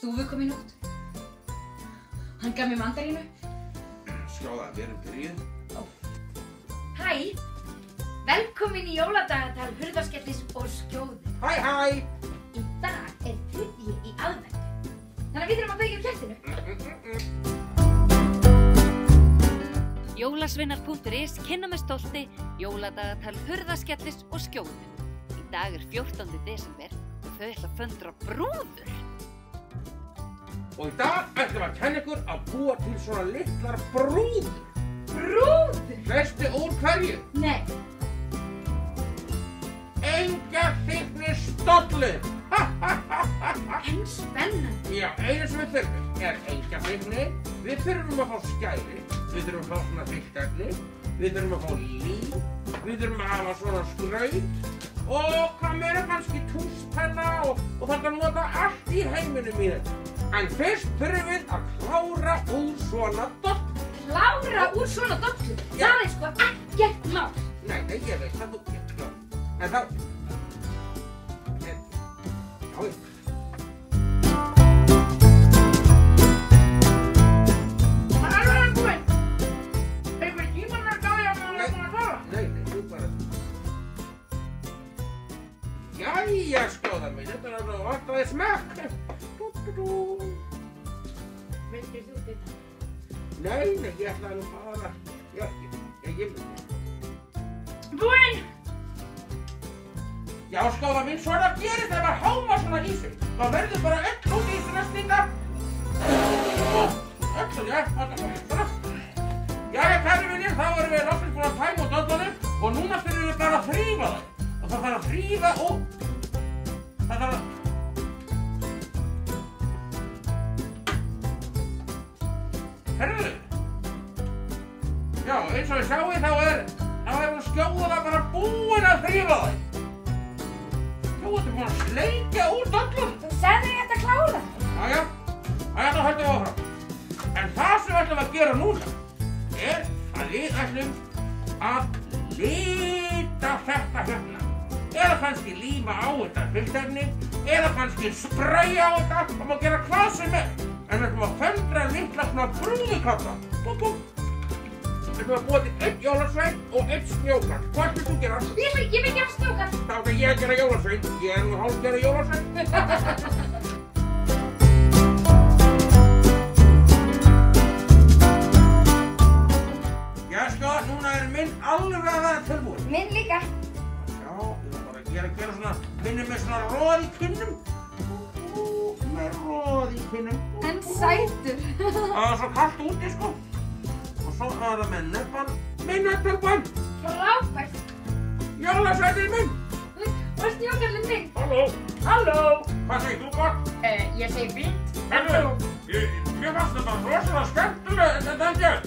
Stúfi kom í nótt. Hann gaf mér mandarínu. Skjóða, við erum byrjuð. Hæ! Velkomin í jóladagatal Hurðaskellis og Skjóðu. Hæ, hæ! Í dag er 3. í aðventu. Þannig að við þurfum að kveikja á kertinu. Jólasveinar.is kynna með stolti jóladagatal Hurðaskellis og Skjóðu. Í dag er 14. desember og þau ætla að föndra brúður. Og í dag ætlum við að kenna ykkur að búa til svona litlar brúður. Brúður? Veistu úr hverju? Nei. Engjaþykknisdollur. En spennandi. Já, einu sem við þurfum er engjaþykkni, við þurfum að fá skæri, við þurfum að fá svona fylltefni, við þurfum að fá lím, við þurfum að hafa svona skraut og hvað meira kannski túspenna og þarf að nota allt í heiminum í þetta. En fyrst þurfum við að klára úr svona dollu. Klára úr svona dollu? Já. Það er sko ekkert mál. Nei, ég veit það þú getur klára. En þá... Já. Það er alveg búinn. Hefur við tímann að gáði að maður er búinn að klára? Nei, þú bara... Jæja, Skjóða mín, þetta er alveg vantaði smekk. Vildir þú þetta? Nei, ég ætlaði nú bara... Já, ég myndi. Búinn! Já, Skjóða mín, svona gerist þegar maður háma svona ísum. Það verður bara öll út í svona stingar. Öll, já, svona. Jæja, kæru vinir, þá erum við loksins búin að tæma út dollunum og núna þurfum við bara að þrífa þau. Og það þarf að þrífa og... Það þarf að... Herðu? Já, eins og við sjáum þá er hún Skjóða bara búin að þrífa þau. Skjóða er búin að sleikja úr dollunum. Þú sagði ég ætti að klára það. Jæja, þá höldum við áfram. En það sem við ætlum að gera núna er að við ætlum að lita þetta hérna. Eða kannski líma á þetta fylltefni, eða kannski spraya á þetta, það má gera hvað sem er. En við ætlum að föndra litla svona brúðukalla. Búm, búm. Við ætlum að búa til 1 jólasvein og 1 snjókall. Hvað ætlum þú að gera? Ég vil gera snjókall. Þá ætlum ég að gera jólasvein. Ég er nú hálfgerður jólasvein. Já, sko, núna er minn alveg að vera tilbúinn. Minn líka. Ég er að gera svona, minnum með svona roð í kinnum. Með roð í kinnum. En sætur. Það er svo kallt úti, sko. Og svo er það með nebban. Minn er tilbúinn. Frábært. Jólasveinninn minn. Og snjókallinn minn. Halló. Halló. Hvað segir þú gott? Ég segi fínt. Mér fannst þetta rosalega skemmtilega þetta að gera.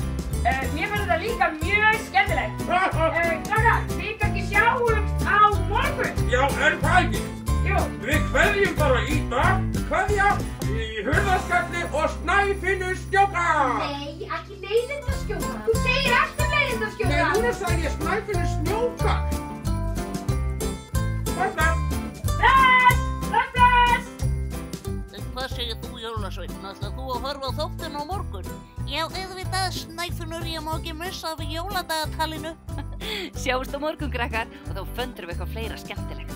Mér fannst þetta líka mjög skemmtilegt. Klára, við kannski sjáumst á morgun. Já, er það ekki? Jú. Við kveðjum bara í dag. Kveðja í Hurðaskelli og Snæfinnu Snjókall. Nei, ekki Leiðindaskjóða. Þú segir alltaf Leiðindaskjóða. Nei, núna sagði ég Snæfinnu Snjókall. Bless! Bless! Bless, bless! Hvað segir þú, Jólasveinn? Ætlar þú að horfa á þáttinn á morgun? Já, auðvitað, Snæfinnur, ég má ekki missa af jóladagatalinu. Sjáumst á morgun, krakkar, og þá föndrum við eitthvað fleira skemmtilegt.